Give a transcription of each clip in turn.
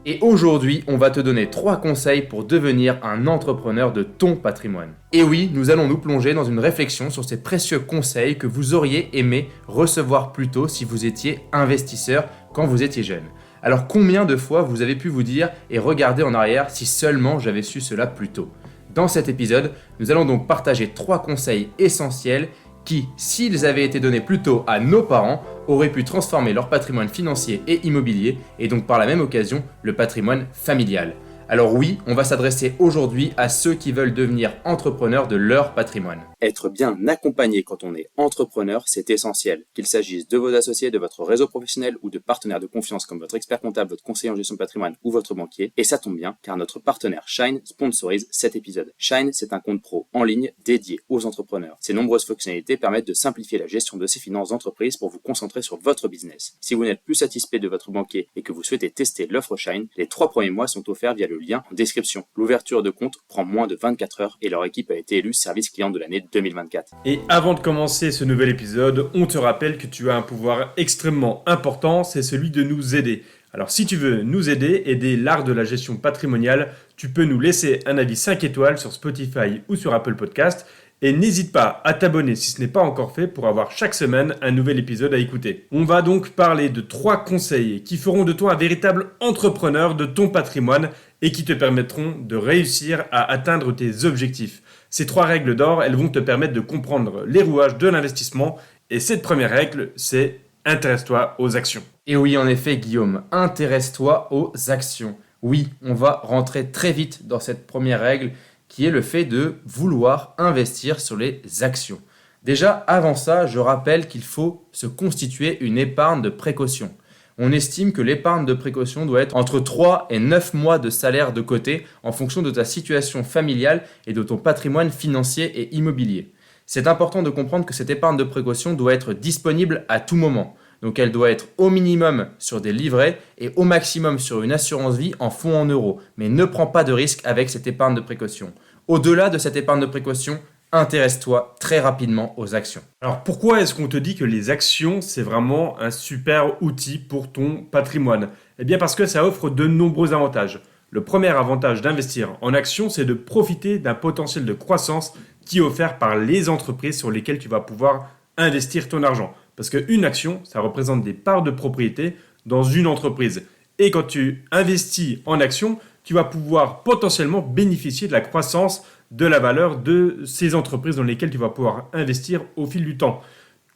Et aujourd'hui, on va te donner 3 conseils pour devenir un entrepreneur de ton patrimoine. Et oui, nous allons nous plonger dans une réflexion sur ces précieux conseils que vous auriez aimé recevoir plus tôt si vous étiez investisseur quand vous étiez jeune. Alors combien de fois vous avez pu vous dire et regarder en arrière si seulement j'avais su cela plus tôt? Dans cet épisode, nous allons donc partager 3 conseils essentiels qui, s'ils avaient été donnés plus tôt à nos parents, auraient pu transformer leur patrimoine financier et immobilier et donc par la même occasion le patrimoine familial. Alors oui, on va s'adresser aujourd'hui à ceux qui veulent devenir entrepreneurs de leur patrimoine. Être bien accompagné quand on est entrepreneur, c'est essentiel. Qu'il s'agisse de vos associés, de votre réseau professionnel ou de partenaires de confiance comme votre expert comptable, votre conseiller en gestion de patrimoine ou votre banquier. Et ça tombe bien car notre partenaire Shine sponsorise cet épisode. Shine, c'est un compte pro en ligne dédié aux entrepreneurs. Ses nombreuses fonctionnalités permettent de simplifier la gestion de ses finances d'entreprise pour vous concentrer sur votre business. Si vous n'êtes plus satisfait de votre banquier et que vous souhaitez tester l'offre Shine, les 3 premiers mois sont offerts via le lien en description. L'ouverture de compte prend moins de 24 heures et leur équipe a été élue service client de l'année 2024. Et avant de commencer ce nouvel épisode, on te rappelle que tu as un pouvoir extrêmement important, c'est celui de nous aider. Alors si tu veux nous aider l'art de la gestion patrimoniale, tu peux nous laisser un avis 5 étoiles sur Spotify ou sur Apple Podcast. Et n'hésite pas à t'abonner si ce n'est pas encore fait pour avoir chaque semaine un nouvel épisode à écouter. On va donc parler de 3 conseils qui feront de toi un véritable entrepreneur de ton patrimoine et qui te permettront de réussir à atteindre tes objectifs. Ces 3 règles d'or, elles vont te permettre de comprendre les rouages de l'investissement. Et cette première règle, c'est intéresse-toi aux actions. Et oui, en effet, Guillaume, intéresse-toi aux actions. Oui, on va rentrer très vite dans cette première règle qui est le fait de vouloir investir sur les actions. Déjà, avant ça, je rappelle qu'il faut se constituer une épargne de précaution. On estime que l'épargne de précaution doit être entre 3 et 9 mois de salaire de côté en fonction de ta situation familiale et de ton patrimoine financier et immobilier. C'est important de comprendre que cette épargne de précaution doit être disponible à tout moment. Donc elle doit être au minimum sur des livrets et au maximum sur une assurance vie en fonds en euros. Mais ne prends pas de risque avec cette épargne de précaution. Au-delà de cette épargne de précaution, intéresse-toi très rapidement aux actions. Alors pourquoi est-ce qu'on te dit que les actions, c'est vraiment un super outil pour ton patrimoine? Eh bien parce que ça offre de nombreux avantages. Le premier avantage d'investir en actions, c'est de profiter d'un potentiel de croissance qui est offert par les entreprises sur lesquelles tu vas pouvoir investir ton argent. Parce qu'une action, ça représente des parts de propriété dans une entreprise. Et quand tu investis en actions, tu vas pouvoir potentiellement bénéficier de la croissance de la valeur de ces entreprises dans lesquelles tu vas pouvoir investir au fil du temps.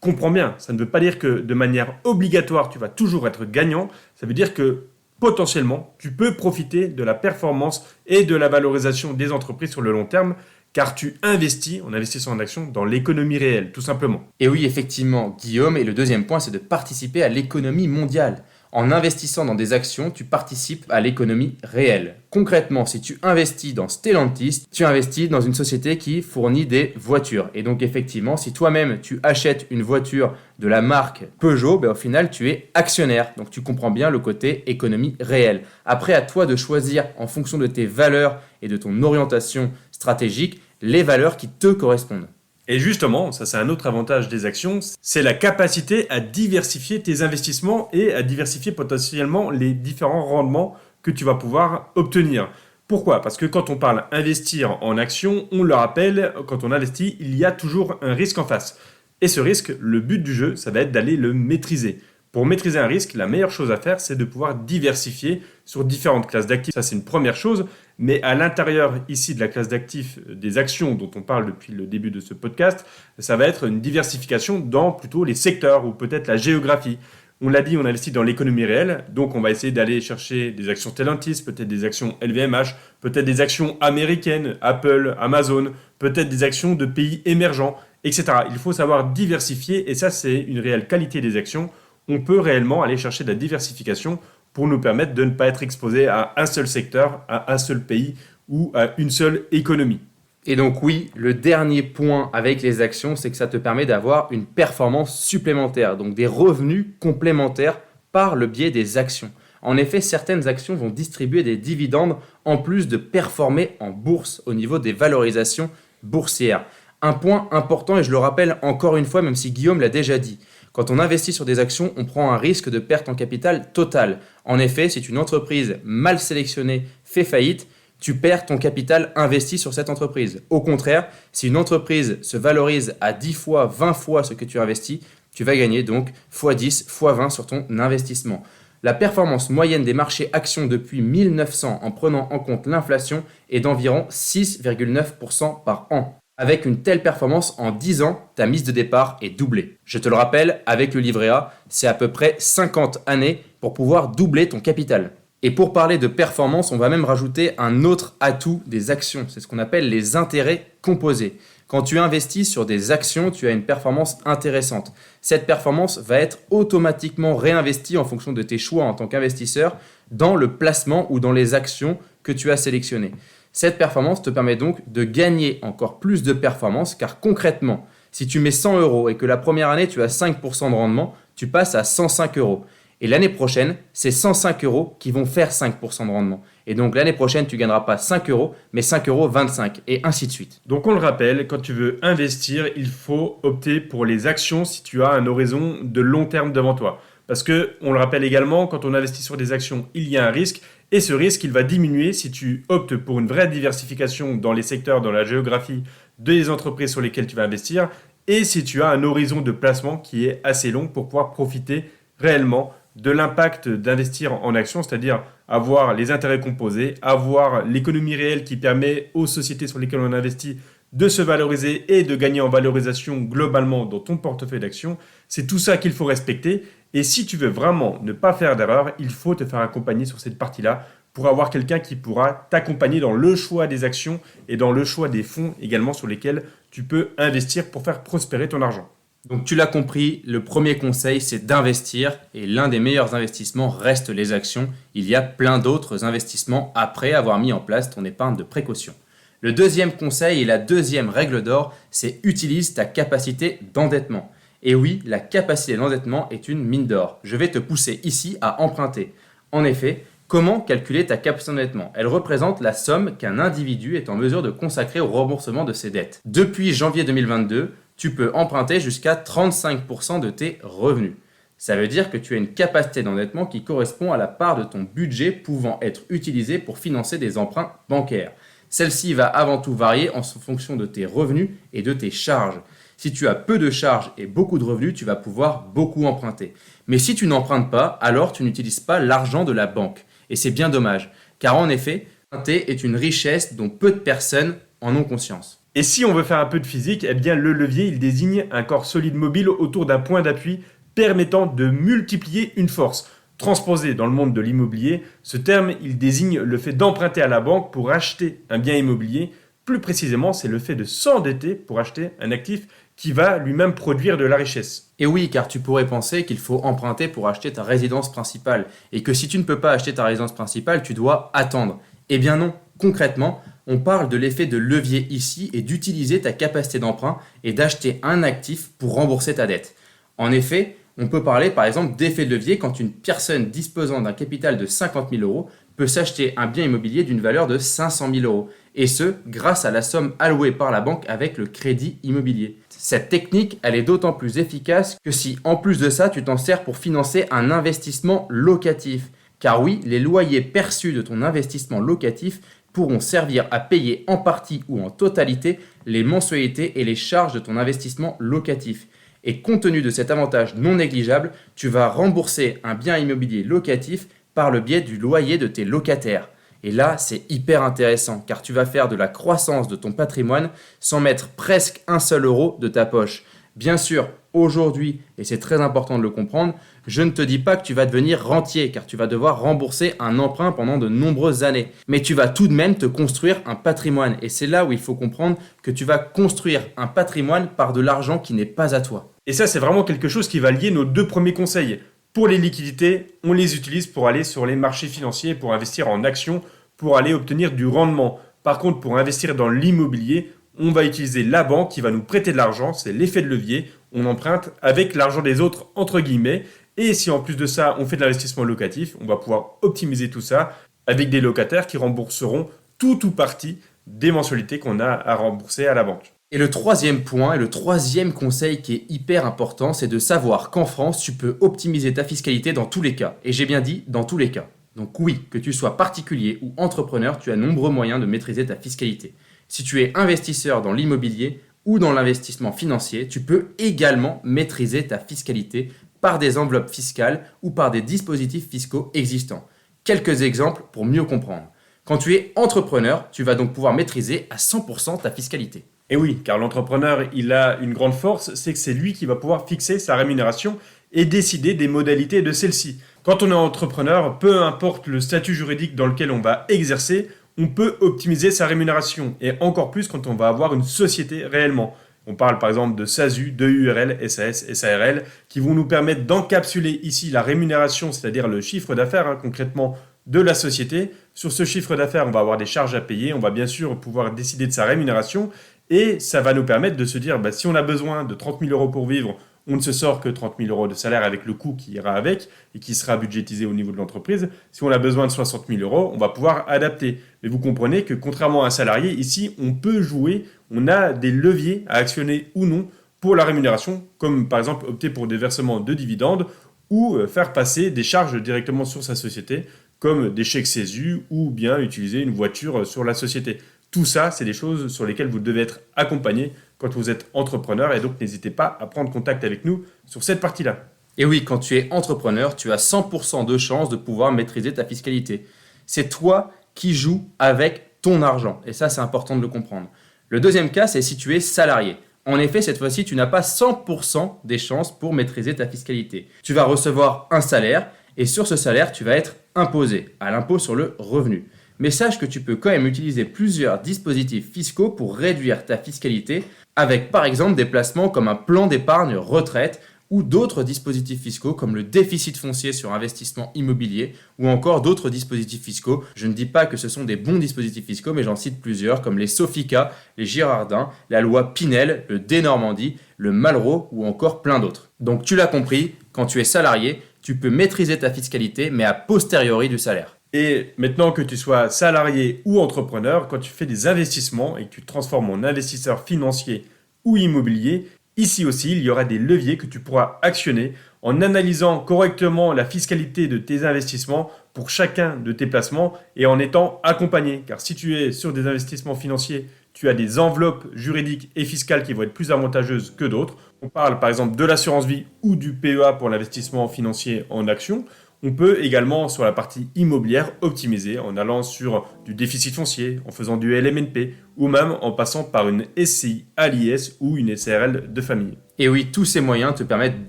Comprends bien, ça ne veut pas dire que de manière obligatoire, tu vas toujours être gagnant. Ça veut dire que potentiellement, tu peux profiter de la performance et de la valorisation des entreprises sur le long terme, car tu investis, en investissant en action, dans l'économie réelle, tout simplement. Et oui, effectivement, Guillaume, et le deuxième point, c'est de participer à l'économie mondiale. En investissant dans des actions, tu participes à l'économie réelle. Concrètement, si tu investis dans Stellantis, tu investis dans une société qui fournit des voitures. Et donc effectivement, si toi-même tu achètes une voiture de la marque Peugeot, au final tu es actionnaire. Donc tu comprends bien le côté économie réelle. Après, à toi de choisir en fonction de tes valeurs et de ton orientation stratégique, les valeurs qui te correspondent. Et justement, ça c'est un autre avantage des actions, c'est la capacité à diversifier tes investissements et à diversifier potentiellement les différents rendements que tu vas pouvoir obtenir. Pourquoi? Parce que quand on parle investir en actions, on le rappelle, quand on investit, il y a toujours un risque en face. Et ce risque, le but du jeu, ça va être d'aller le maîtriser. Pour maîtriser un risque, la meilleure chose à faire, c'est de pouvoir diversifier sur différentes classes d'actifs. Ça, c'est une première chose. Mais à l'intérieur ici de la classe d'actifs des actions dont on parle depuis le début de ce podcast, ça va être une diversification dans plutôt les secteurs ou peut-être la géographie. On l'a dit, on investit dans l'économie réelle, donc on va essayer d'aller chercher des actions Stellantis, peut-être des actions LVMH, peut-être des actions américaines, Apple, Amazon, peut-être des actions de pays émergents, etc. Il faut savoir diversifier et ça, c'est une réelle qualité des actions. On peut réellement aller chercher de la diversification pour nous permettre de ne pas être exposé à un seul secteur, à un seul pays ou à une seule économie. Et donc oui, le dernier point avec les actions, c'est que ça te permet d'avoir une performance supplémentaire, donc des revenus complémentaires par le biais des actions. En effet, certaines actions vont distribuer des dividendes en plus de performer en bourse au niveau des valorisations boursières. Un point important, et je le rappelle encore une fois, même si Guillaume l'a déjà dit, Quand on investit sur des actions, on prend un risque de perte en capital total. En effet, si une entreprise mal sélectionnée fait faillite, tu perds ton capital investi sur cette entreprise. Au contraire, si une entreprise se valorise à 10 fois, 20 fois ce que tu investis, tu vas gagner donc x10, x20 sur ton investissement. La performance moyenne des marchés actions depuis 1900 en prenant en compte l'inflation est d'environ 6,9% par an. Avec une telle performance, en 10 ans, ta mise de départ est doublée. Je te le rappelle, avec le livret A, c'est à peu près 50 années pour pouvoir doubler ton capital. Et pour parler de performance, on va même rajouter un autre atout des actions. C'est ce qu'on appelle les intérêts composés. Quand tu investis sur des actions, tu as une performance intéressante. Cette performance va être automatiquement réinvestie en fonction de tes choix en tant qu'investisseur dans le placement ou dans les actions que tu as sélectionnées. Cette performance te permet donc de gagner encore plus de performance car concrètement, si tu mets 100 € et que la première année tu as 5% de rendement, tu passes à 105 €. Et l'année prochaine, c'est 105 € qui vont faire 5% de rendement. Et donc l'année prochaine, tu ne gagneras pas 5 €, mais 5,25 € et ainsi de suite. Donc on le rappelle, quand tu veux investir, il faut opter pour les actions si tu as un horizon de long terme devant toi. Parce que, on le rappelle également, quand on investit sur des actions, il y a un risque. Et ce risque, il va diminuer si tu optes pour une vraie diversification dans les secteurs, dans la géographie des entreprises sur lesquelles tu vas investir. Et si tu as un horizon de placement qui est assez long pour pouvoir profiter réellement de l'impact d'investir en actions, c'est-à-dire avoir les intérêts composés, avoir l'économie réelle qui permet aux sociétés sur lesquelles on investit de se valoriser et de gagner en valorisation globalement dans ton portefeuille d'actions. C'est tout ça qu'il faut respecter. Et si tu veux vraiment ne pas faire d'erreur, il faut te faire accompagner sur cette partie-là pour avoir quelqu'un qui pourra t'accompagner dans le choix des actions et dans le choix des fonds également sur lesquels tu peux investir pour faire prospérer ton argent. Donc tu l'as compris, le premier conseil c'est d'investir et l'un des meilleurs investissements reste les actions. Il y a plein d'autres investissements après avoir mis en place ton épargne de précaution. Le deuxième conseil et la deuxième règle d'or, c'est utilise ta capacité d'endettement. Et oui, la capacité d'endettement est une mine d'or. Je vais te pousser ici à emprunter. En effet, comment calculer ta capacité d'endettement ? Elle représente la somme qu'un individu est en mesure de consacrer au remboursement de ses dettes. Depuis janvier 2022, tu peux emprunter jusqu'à 35% de tes revenus. Ça veut dire que tu as une capacité d'endettement qui correspond à la part de ton budget pouvant être utilisée pour financer des emprunts bancaires. Celle-ci va avant tout varier en fonction de tes revenus et de tes charges. Si tu as peu de charges et beaucoup de revenus, tu vas pouvoir beaucoup emprunter. Mais si tu n'empruntes pas, alors tu n'utilises pas l'argent de la banque. Et c'est bien dommage, car en effet, emprunter est une richesse dont peu de personnes en ont conscience. Et si on veut faire un peu de physique, eh bien le levier, il désigne un corps solide mobile autour d'un point d'appui permettant de multiplier une force. Transposé dans le monde de l'immobilier, ce terme, il désigne le fait d'emprunter à la banque pour acheter un bien immobilier. Plus précisément, c'est le fait de s'endetter pour acheter un actif qui va lui-même produire de la richesse. Et oui, car tu pourrais penser qu'il faut emprunter pour acheter ta résidence principale et que si tu ne peux pas acheter ta résidence principale, tu dois attendre. Eh bien non, concrètement, on parle de l'effet de levier ici et d'utiliser ta capacité d'emprunt et d'acheter un actif pour rembourser ta dette. En effet, on peut parler par exemple d'effet de levier quand une personne disposant d'un capital de 50 000 € peut s'acheter un bien immobilier d'une valeur de 500 000 €. Et ce, grâce à la somme allouée par la banque avec le crédit immobilier. Cette technique, elle est d'autant plus efficace que si, en plus de ça, tu t'en sers pour financer un investissement locatif. Car oui, les loyers perçus de ton investissement locatif pourront servir à payer en partie ou en totalité les mensualités et les charges de ton investissement locatif. Et compte tenu de cet avantage non négligeable, tu vas rembourser un bien immobilier locatif par le biais du loyer de tes locataires. Et là, c'est hyper intéressant car tu vas faire de la croissance de ton patrimoine sans mettre presque un seul euro de ta poche. Bien sûr, aujourd'hui, et c'est très important de le comprendre, je ne te dis pas que tu vas devenir rentier car tu vas devoir rembourser un emprunt pendant de nombreuses années. Mais tu vas tout de même te construire un patrimoine et c'est là où il faut comprendre que tu vas construire un patrimoine par de l'argent qui n'est pas à toi. Et ça, c'est vraiment quelque chose qui va lier nos deux premiers conseils. Pour les liquidités, on les utilise pour aller sur les marchés financiers, pour investir en actions, pour aller obtenir du rendement. Par contre, pour investir dans l'immobilier, on va utiliser la banque qui va nous prêter de l'argent, c'est l'effet de levier. On emprunte avec l'argent des autres, entre guillemets. Et si en plus de ça, on fait de l'investissement locatif, on va pouvoir optimiser tout ça avec des locataires qui rembourseront tout ou partie des mensualités qu'on a à rembourser à la banque. Et le troisième point et le troisième conseil qui est hyper important, c'est de savoir qu'en France, tu peux optimiser ta fiscalité dans tous les cas. Et j'ai bien dit dans tous les cas. Donc oui, que tu sois particulier ou entrepreneur, tu as nombreux moyens de maîtriser ta fiscalité. Si tu es investisseur dans l'immobilier ou dans l'investissement financier, tu peux également maîtriser ta fiscalité par des enveloppes fiscales ou par des dispositifs fiscaux existants. Quelques exemples pour mieux comprendre. Quand tu es entrepreneur, tu vas donc pouvoir maîtriser à 100% ta fiscalité. Et oui, car l'entrepreneur, il a une grande force, c'est que c'est lui qui va pouvoir fixer sa rémunération et décider des modalités de celle-ci. Quand on est entrepreneur, peu importe le statut juridique dans lequel on va exercer, on peut optimiser sa rémunération, et encore plus quand on va avoir une société réellement. On parle par exemple de SASU, de URL, SAS, SARL, qui vont nous permettre d'encapsuler ici la rémunération, c'est-à-dire le chiffre d'affaires concrètement de la société. Sur ce chiffre d'affaires, on va avoir des charges à payer, on va bien sûr pouvoir décider de sa rémunération, et ça va nous permettre de se dire, si on a besoin de 30 000 euros pour vivre, on ne se sort que 30 000 euros de salaire avec le coût qui ira avec et qui sera budgétisé au niveau de l'entreprise. Si on a besoin de 60 000 euros, on va pouvoir adapter. Mais vous comprenez que contrairement à un salarié, ici, on peut jouer, on a des leviers à actionner ou non pour la rémunération, comme par exemple opter pour des versements de dividendes ou faire passer des charges directement sur sa société, comme des chèques CESU ou bien utiliser une voiture sur la société. Tout ça, c'est des choses sur lesquelles vous devez être accompagné quand vous êtes entrepreneur, et donc n'hésitez pas à prendre contact avec nous sur cette partie-là. Et oui, quand tu es entrepreneur, tu as 100% de chances de pouvoir maîtriser ta fiscalité. C'est toi qui joues avec ton argent, et ça c'est important de le comprendre. Le deuxième cas, c'est si tu es salarié. En effet, cette fois-ci, tu n'as pas 100% des chances pour maîtriser ta fiscalité. Tu vas recevoir un salaire, et sur ce salaire, tu vas être imposé à l'impôt sur le revenu. Mais sache que tu peux quand même utiliser plusieurs dispositifs fiscaux pour réduire ta fiscalité avec par exemple des placements comme un plan d'épargne retraite ou d'autres dispositifs fiscaux comme le déficit foncier sur investissement immobilier ou encore d'autres dispositifs fiscaux. Je ne dis pas que ce sont des bons dispositifs fiscaux, mais j'en cite plusieurs comme les Sofica, les Girardin, la loi Pinel, le Denormandie, le Malraux ou encore plein d'autres. Donc tu l'as compris, quand tu es salarié, tu peux maîtriser ta fiscalité mais a posteriori du salaire. Et maintenant que tu sois salarié ou entrepreneur, quand tu fais des investissements et que tu te transformes en investisseur financier ou immobilier, ici aussi, il y aura des leviers que tu pourras actionner en analysant correctement la fiscalité de tes investissements pour chacun de tes placements et en étant accompagné. Car si tu es sur des investissements financiers, tu as des enveloppes juridiques et fiscales qui vont être plus avantageuses que d'autres. On parle par exemple de l'assurance vie ou du PEA pour l'investissement financier en actions. On peut également, sur la partie immobilière, optimiser en allant sur du déficit foncier, en faisant du LMNP ou même en passant par une SCI à l'IS ou une SARL de famille. Et oui, tous ces moyens te permettent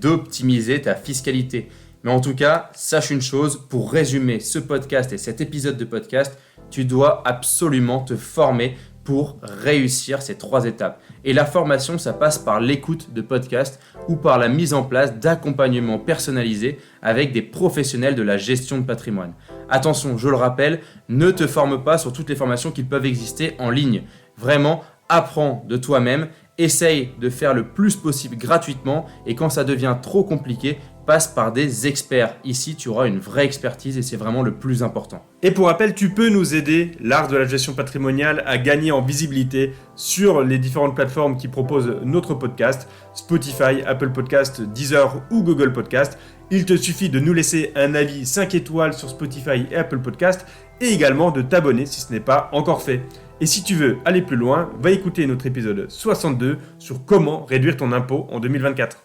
d'optimiser ta fiscalité. Mais en tout cas, sache une chose, pour résumer ce podcast et cet épisode de podcast, tu dois absolument te former pour réussir ces 3 étapes. Et la formation, ça passe par l'écoute de podcasts ou par la mise en place d'accompagnements personnalisés avec des professionnels de la gestion de patrimoine. Attention, je le rappelle, ne te forme pas sur toutes les formations qui peuvent exister en ligne. Vraiment, apprends de toi-même, essaye de faire le plus possible gratuitement et quand ça devient trop compliqué, passe par des experts. Ici, tu auras une vraie expertise et c'est vraiment le plus important. Et pour rappel, tu peux nous aider, l'art de la gestion patrimoniale, à gagner en visibilité sur les différentes plateformes qui proposent notre podcast, Spotify, Apple Podcast, Deezer ou Google Podcast. Il te suffit de nous laisser un avis 5 étoiles sur Spotify et Apple Podcast et également de t'abonner si ce n'est pas encore fait. Et si tu veux aller plus loin, va écouter notre épisode 62 sur comment réduire ton impôt en 2024.